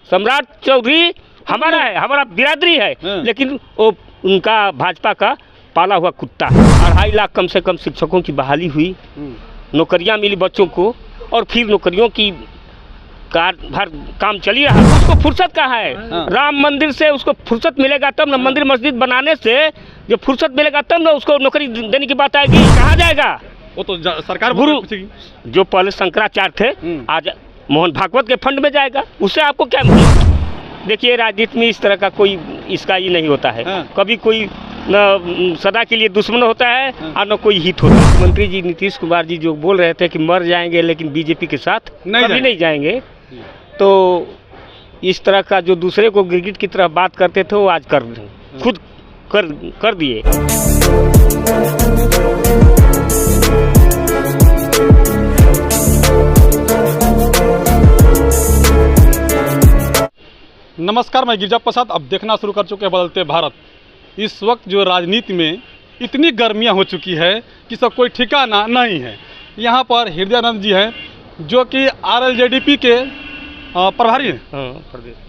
सम्राट चौधरी हमारा है, हमारा बिरादरी है, लेकिन वो उनका भाजपा का पाला हुआ कुत्ता है। 2.5 लाख कम से कम शिक्षकों की बहाली हुई, नौकरियां मिली बच्चों को, और फिर नौकरियों की भर काम चल ही रहा, उसको फुर्सत कहाँ है? राम मंदिर से उसको फुर्सत मिलेगा तब ना, मंदिर मस्जिद बनाने से जो फुर्सत मिलेगा तब ना उसको नौकरी देने की बात आएगी। कहाँ जाएगा वो? तो सरकार गुरु जो पहले शंकराचार्य थे आज मोहन भागवत के फंड में जाएगा, उससे आपको क्या मिलेगा? देखिए राजनीति में इस तरह का कोई इसका ही नहीं होता है। कभी कोई न सदा के लिए दुश्मन होता है और न कोई हित होता है। मंत्री जी नीतीश कुमार जी जो बोल रहे थे कि मर जाएंगे लेकिन बीजेपी के साथ कभी नहीं जाएंगे, तो इस तरह का जो दूसरे को गिरगिट की तरह बात करते थे वो आज खुद कर दिए। नमस्कार, मैं गिरजा प्रसाद। अब देखना शुरू कर चुके हैं बदलते भारत। इस वक्त जो राजनीति में इतनी गर्मियां हो चुकी है कि सब कोई ठिकाना नहीं है। यहाँ पर हृदयानंद जी हैं जो कि RLJDP के प्रभारी हैं,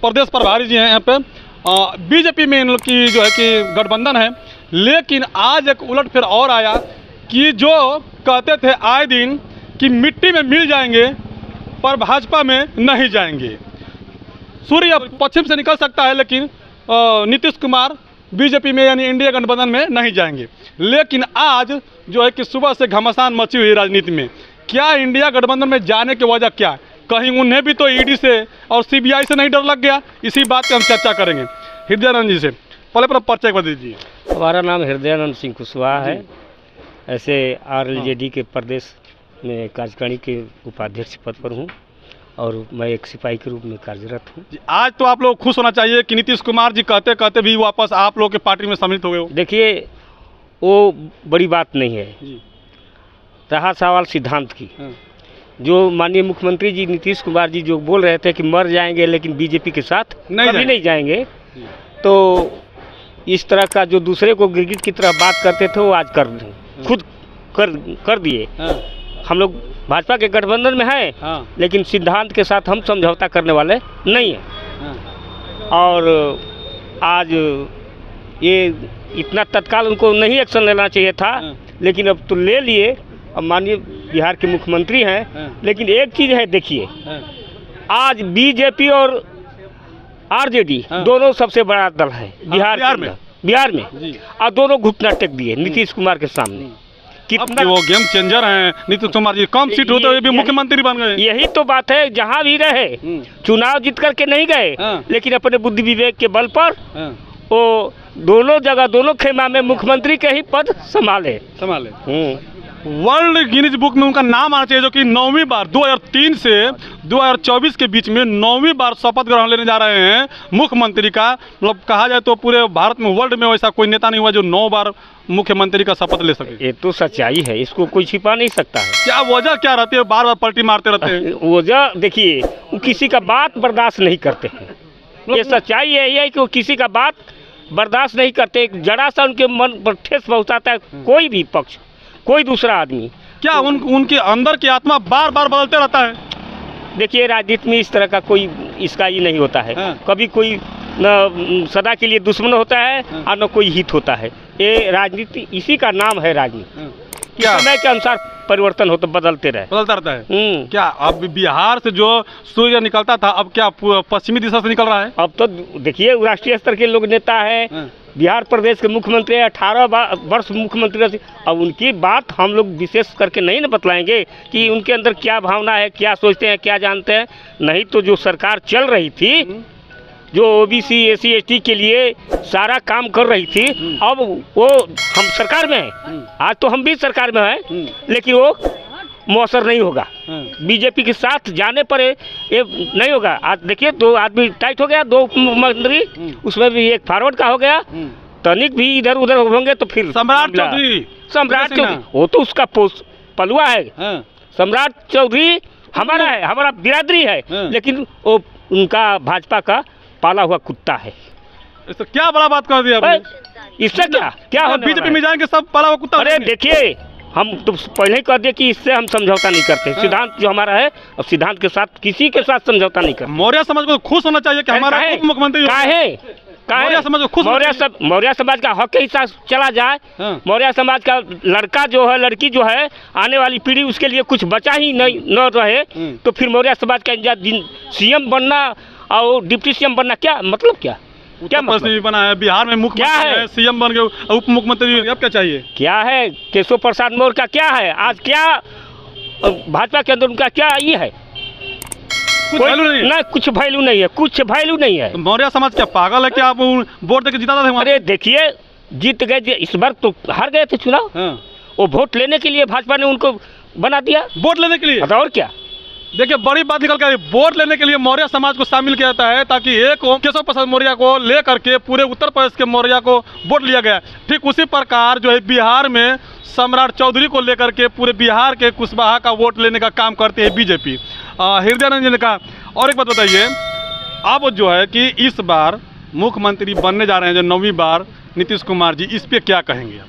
प्रदेश प्रभारी जी हैं। यहाँ पे बीजेपी में इन लोग की जो है कि गठबंधन है, लेकिन आज एक उलटफेर और आया कि जो कहते थे आए दिन कि मिट्टी में मिल जाएंगे पर भाजपा में नहीं जाएंगे। सूर्य पश्चिम से निकल सकता है लेकिन नीतीश कुमार बीजेपी में यानी इंडिया गठबंधन में नहीं जाएंगे। लेकिन आज जो है कि सुबह से घमासान मची हुई राजनीति में, क्या इंडिया गठबंधन में जाने की वजह क्या? कहीं उन्हें भी तो ईडी से और CBI से नहीं डर लग गया? इसी बात की हम चर्चा करेंगे हृदयानंद जी से। पहले अपना परिचय बता दीजिए। हमारा नाम हृदयानंद सिंह कुशवाहा है। ऐसे RLJD के प्रदेश में कार्यकारिणी के उपाध्यक्ष पद पर हूँ और मैं एक सिपाही के रूप में कार्यरत हूँ। आज तो आप लोग खुश होना चाहिए कि नीतीश कुमार जी कहते कहते भी वापस आप लोग के पार्टी में सम्मिलित हो गए हो। देखिए वो बड़ी बात नहीं है, रहा सवाल सिद्धांत की। जो माननीय मुख्यमंत्री जी नीतीश कुमार जी जो बोल रहे थे कि मर जाएंगे लेकिन बीजेपी के साथ कभी नहीं जाएंगे, तो इस तरह का जो दूसरे को गिरगिट की तरह बात करते थे वो आज खुद कर दिए। हम लोग भाजपा के गठबंधन में हैं, लेकिन सिद्धांत के साथ हम समझौता करने वाले नहीं हैं। और आज ये इतना तत्काल उनको नहीं एक्शन लेना चाहिए था, लेकिन अब तो ले लिए। अब माननीय बिहार के मुख्यमंत्री हैं, लेकिन एक चीज़ है, देखिए आज बीजेपी और RJD दोनों सबसे बड़ा दल है बिहार में और दोनों घुटना टेक दिए नीतीश कुमार के सामने। कितना वो गेम चेंजर हैं नीतीश कुमार जी, कम सीट होते हुए भी मुख्यमंत्री बन गए। यही तो बात है, जहाँ भी रहे चुनाव जीत करके नहीं गए, लेकिन अपने बुद्धि विवेक के बल पर वो दोनों जगह दोनों खेमा में मुख्यमंत्री के ही पद संभाले। वर्ल्ड गिनीज बुक में उनका नाम आना चाहिए, जो कि 9वीं बार 2003 से 2024 के बीच में 9वीं बार शपथ ग्रहण लेने जा रहे हैं मुख्यमंत्री का। मतलब कहा जाए तो पूरे भारत में, वर्ल्ड में वैसा कोई नेता नहीं हुआ जो 9 बार मुख्यमंत्री का शपथ ले सके। ये तो सच्चाई है, इसको कोई छिपा नहीं सकता है। क्या वजह क्या रहती है? बार बार पलटी मारते रहते हैं। वजह देखिए, वो किसी का बात बर्दाश्त नहीं करते हैं। ये सच्चाई यही है कि वो किसी का बात बर्दाश्त नहीं करते। जरा सा उनके मन पर ठेस पहुँचाता है कोई भी पक्ष, कोई दूसरा आदमी। क्या उनके अंदर की आत्मा बार बार बदलते रहता है? देखिए राजनीति में इस तरह का कोई इसका ही नहीं होता है। कभी कोई न सदा के लिए दुश्मन होता है और न कोई हित होता है। ये राजनीति, इसी का नाम है राजनीति। क्या समय के अनुसार परिवर्तन होता, बदलता रहता है। क्या अब बिहार से जो सूर्य निकलता था अब क्या पश्चिमी दिशा से निकल रहा है? अब तो देखिए राष्ट्रीय स्तर के लोग नेता है, बिहार प्रदेश के मुख्यमंत्री 18 वर्ष मुख्यमंत्री रहे। अब उनकी बात हम लोग विशेष करके नहीं न बतलाएंगे कि उनके अंदर क्या भावना है, क्या सोचते हैं, क्या जानते हैं। नहीं तो जो सरकार चल रही थी, जो OBC SC ST के लिए सारा काम कर रही थी, अब वो हम सरकार में हैं। आज तो हम भी सरकार में हैं, लेकिन वो मौसर नहीं होगा। बीजेपी के साथ जाने पर ये नहीं होगा। आज देखिए 2 आदमी टाइट हो गया, 2 मुख्यमंत्री, उसमें भी एक फॉरवर्ड का हो गया, तनिक भी इधर उधर होंगे तो फिर सम्राट चौधरी वो तो उसका पलुआ है। सम्राट चौधरी हमारा है, हमारा बिरादरी है, लेकिन वो उनका भाजपा का पाला हुआ कुत्ता है। इससे क्या बड़ा बात कर दिया आपने? इससे क्या बीजेपी में जाएंगे सब पाला हुआ कुत्ता? अरे देखिए हम तो पहले ही कह दिए कि इससे हम समझौता नहीं करते। सिद्धांत जो हमारा है, अब सिद्धांत के साथ किसी के साथ समझौता नहीं करते। मौर्य समाज को खुश होना चाहिए कि हमारा उप मुख्यमंत्री मौर्य समाज को खुश मौर्य समाज का हक के हिसाब चला जाए। मौर्य समाज का लड़का जो है, लड़की जो है, आने वाली पीढ़ी उसके लिए कुछ बचा ही नहीं न रहे, तो फिर मौर्य समाज का सीएम बनना और डिप्टी सीएम बनना क्या मतलब, क्या मतलब बना है? बिहार में मुख्यमंत्री है, सीएम बन गए, उप मुख्यमंत्री, अब क्या चाहिए? क्या है केशव प्रसाद मौर्य का क्या है आज, क्या भाजपा के अंदर उनका क्या ये है? कुछ वैल्यू नहीं है। ना कुछ वैल्यू नहीं है, कुछ वैल्यू नहीं है। तो मौर्य समाज क्या पागल है? क्या आप वोट देके जिता थे? अरे देखिए, जीत गए, इस बार तो हार गए थे चुनाव। वो वोट लेने के लिए भाजपा ने उनको बना दिया, वोट लेने के लिए। और क्या? देखिए, बड़ी बात निकल कर वोट लेने के लिए मौर्य समाज को शामिल किया जाता है, ताकि एक केशव प्रसाद मौर्य को लेकर के पूरे उत्तर प्रदेश के मौर्य को वोट लिया गया। ठीक उसी प्रकार जो है बिहार में सम्राट चौधरी को लेकर के पूरे बिहार के कुशवाहा का वोट लेने का काम करती है बीजेपी। हृदयानंद जी ने कहा। और एक बात बताइए, आप जो है कि इस बार मुख्यमंत्री बनने जा रहे हैं जो 9वीं बार नीतीश कुमार जी, इस पे क्या कहेंगे आप?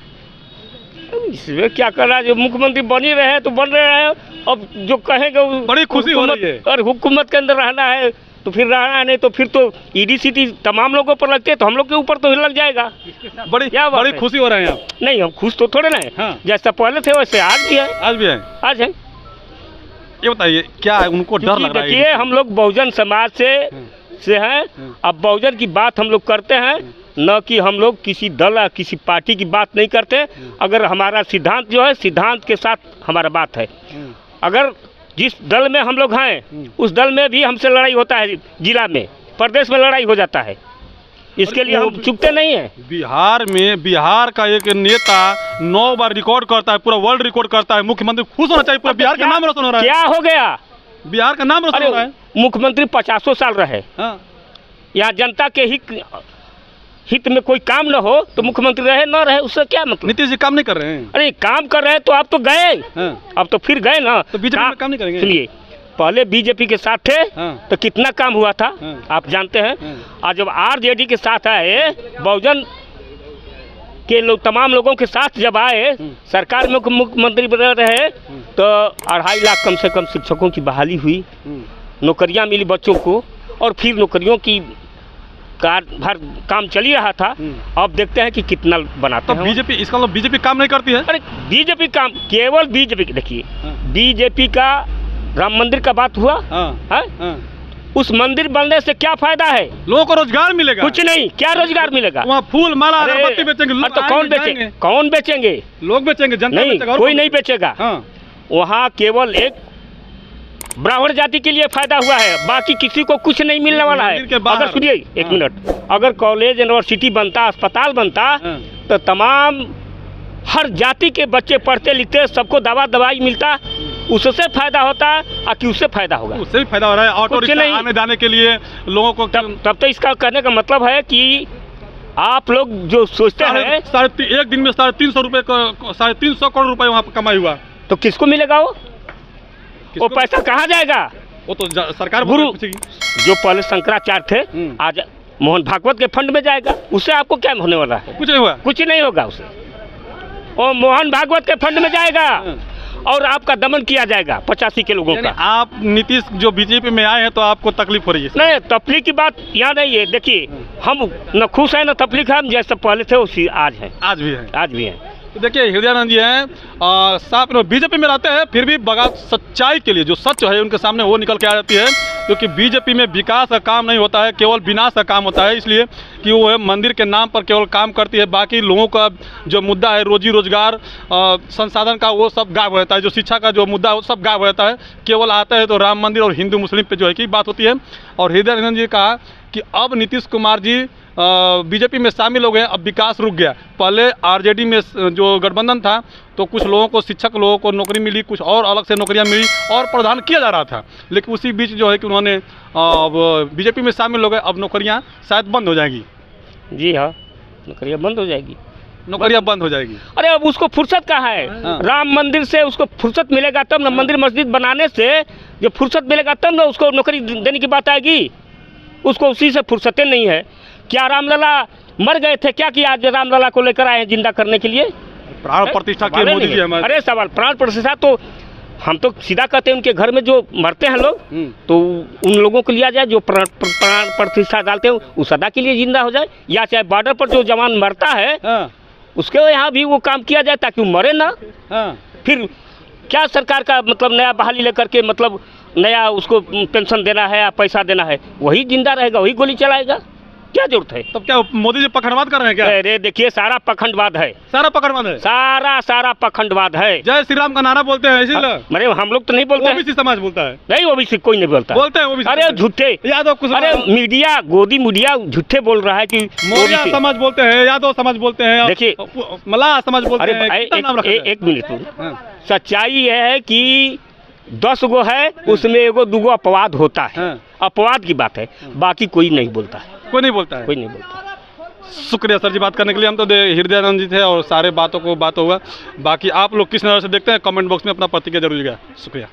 इसमें क्या कर रहा है, जो मुख्यमंत्री बन ही रहे हैं तो बन रहे हैं। अब जो कहेंगे बड़ी खुशी हो रही है। और हुकूमत के अंदर रहना है तो फिर रहना है, नहीं तो फिर तो ईडी सीटी तमाम लोगों पर लगते हैं, तो हम लोग के ऊपर तो लग जाएगा। बड़ी खुशी हो रहे हैं आप? नहीं, हम खुश तो थोड़े ना है। हाँ। जैसा पहले थे वैसे आज भी है। आज है। ये बताइए, क्या है उनको डर लग रहा है? देखिए, हम लोग बहुजन समाज से हैं। अब बहुजन की बात हम लोग करते हैं, न कि हम लोग किसी दल या किसी पार्टी की बात नहीं करते। अगर हमारा सिद्धांत जो है, सिद्धांत के साथ हमारा बात है। अगर जिस दल में हम लोग हैं उस दल में भी हमसे लड़ाई होता है, जिला में, प्रदेश में लड़ाई हो जाता है, इसके लिए हम चुकते नहीं हैं। बिहार में बिहार का एक नेता 9 बार रिकॉर्ड करता है, पूरा वर्ल्ड रिकॉर्ड करता है। मुख्यमंत्री खुश होना चाहिए, पूरा बिहार का नाम रोशन हो रहा है। क्या हो गया? बिहार का नाम रोशन हो रहा है। मुख्यमंत्री 50 साल रहे, यहाँ जनता के हित में कोई काम न हो तो मुख्यमंत्री रहे न रहे, उससे क्या मतलब? नीतीश जी काम नहीं कर रहे हैं। अरे काम कर रहे हैं तो आप तो गए, अब तो फिर गए ना, तो बीजेपी में काम नहीं करेंगे? सुनिए, पहले बीजेपी के साथ थे तो कितना काम हुआ था आप जानते हैं। और जब आरजेडी के साथ आए, बहुजन के लोग, तमाम लोगों के साथ जब आए, सरकार में मुख्यमंत्री बने रहे, तो 2.5 लाख कम से कम शिक्षकों की बहाली हुई, नौकरियां मिली बच्चों को, और फिर नौकरियों की भर काम चल ही रहा था। अब देखते हैं कि कितना बनाते हैं। तो बीजेपी, इसका मतलब बीजेपी काम नहीं करती है? अरे बीजेपी काम, केवल बीजेपी, देखिए बीजेपी का राम मंदिर का बात हुआ है, उस मंदिर बनने से क्या फायदा है? लोगों को रोजगार मिलेगा? कुछ नहीं। क्या रोजगार मिलेगा? वहाँ फूल माला अगरबत्ती बेचेंगे तो कौन बेचेंगे? कौन बेचेंगे? लोग बेचेंगे, जनता नहीं, कोई नहीं बेचेगा। वहाँ केवल एक ब्राह्मण जाति के लिए फायदा हुआ है, बाकी किसी को कुछ नहीं मिलने वाला है। अगर सुनिए 1 मिनट, अगर कॉलेज यूनिवर्सिटी बनता, अस्पताल बनता, तो तमाम हर जाति के बच्चे पढ़ते लिखते, सबको दवाई मिलता, उससे फायदा होता है कि उससे फायदा होगा? उससे भी फायदा हो रहा है। ऑटो रिक्शा आने जाने के लिए लोगों को, तब तो इसका कहने का मतलब है कि आप लोग जो सोचते हैं, एक दिन में 350 रुपये, 350 करोड़ रुपए वहाँ कमाई हुआ, तो किसको मिलेगा? वो पैसा कहाँ जाएगा? वो तो सरकार गुरु जो पहले शंकराचार्य थे, आज मोहन भागवत के फंड में जाएगा। उससे आपको क्या होने वाला है? कुछ नहीं हुआ, कुछ नहीं होगा उससे। वो मोहन भागवत के फंड में जाएगा और आपका दमन किया जाएगा 85 के लोगों का। आप नीतीश जो बीजेपी में आए हैं तो आपको तकलीफ हो रही है? नहीं, तकलीफ की बात यहाँ नहीं है। देखिए, हम न खुश हैं न तकलीफ है, हम जैसे पहले थे उसी आज हैं। आज भी हैं? आज भी हैं। तो देखिए, हृदयानंद जी हैं, साफ बीजेपी में रहते हैं, फिर भी बगावत सच्चाई के लिए जो सच है उनके सामने वो निकल के आ जाती है, क्योंकि बीजेपी में विकास का काम नहीं होता है, केवल विनाश का काम होता है। इसलिए कि वो है मंदिर के नाम पर केवल काम करती है, बाकी लोगों का जो मुद्दा है, रोजी रोजगार, संसाधन का, वो सब गायब हो जाता है। जो शिक्षा का जो मुद्दा है वो सब गायब हो जाता है। केवल आता है तो राम मंदिर और हिंदू मुस्लिम पे जो है कि बात होती है। और हृदयानंद जी ने कहा कि अब नीतीश कुमार जी बीजेपी में शामिल हो गए, अब विकास रुक गया। पहले आरजेडी में जो गठबंधन था तो कुछ लोगों को, शिक्षक लोगों को नौकरी मिली, कुछ और अलग से नौकरियां मिली और प्रदान किया जा रहा था, लेकिन उसी बीच जो है कि उन्होंने बीजेपी में शामिल हो गए। अब नौकरियां शायद बंद हो जाएगी। जी हाँ, नौकरियां बंद हो जाएगी, नौकरियां बंद हो जाएगी। अरे अब उसको फुर्सत कहाँ है? राम मंदिर से उसको फुर्सत मिलेगा तब ना, मंदिर मस्जिद बनाने से जो फुर्सत मिलेगा तब ना उसको नौकरी देने की बात आएगी। उसको उसी से फुर्सतें नहीं है। क्या रामलला मर गए थे? क्या किया आज रामलला को लेकर आए हैं जिंदा करने के लिए? प्राण प्रतिष्ठा के सवाल ही मोदी नहीं जी है। हमारे। अरे सवाल प्राण प्रतिष्ठा तो हम तो सीधा कहते हैं उनके घर में जो मरते हैं लोग तो उन लोगों को लिया जाए जो प्राण प्रतिष्ठा डालते हैं वो सदा के लिए जिंदा हो जाए, या चाहे बॉर्डर पर जो जवान मरता है हाँ, उसके यहाँ भी वो काम किया जाए ताकि वो मरे ना। हाँ, फिर क्या सरकार का मतलब नया बहाली लेकर के मतलब नया उसको पेंशन देना है या पैसा देना है, वही जिंदा रहेगा वही गोली चलाएगा, क्या जरूरत है? तब क्या मोदी जी पखंडवाद कर रहे हैं क्या? अरे देखिए सारा पखंडवाद है, सारा पखंडवाद है, सारा पखंडवाद है। जय श्री राम का नारा बोलते हैं इसीलिए। अरे हम लोग तो नहीं बोलते हैं। ओबीसी समाज बोलता है। नहीं ओबीसी कोई नहीं बोलता। बोलते हैं ओबीसी। अरे झूठे यादव कुछ, अरे मीडिया गोदी मीडिया झूठे बोल रहा है कि मौर्य OBC समाज बोलते हैं, यादव समाज बोलते हैं, देखिए, मल्लाह समाज बोलते अरे हैं, कितना नाम रखा है? एक मिनट में हाँ, सच्चाई यह है कि 10 गो है उसमें एगो दूगो अपवाद होता है, हाँ। अपवाद की बात है, बाकी कोई नहीं बोलता है, कोई नहीं बोलता है। कोई नहीं बोलता। शुक्रिया सर जी बात करने के लिए। हम तो हृदयानंद जी थे और सारे बातों को बात होगा। बाकी आप लोग किस नज़र से देखते हैं कमेंट बॉक्स में अपना प्रतिक्रिया जरूर दीजिएगा। शुक्रिया।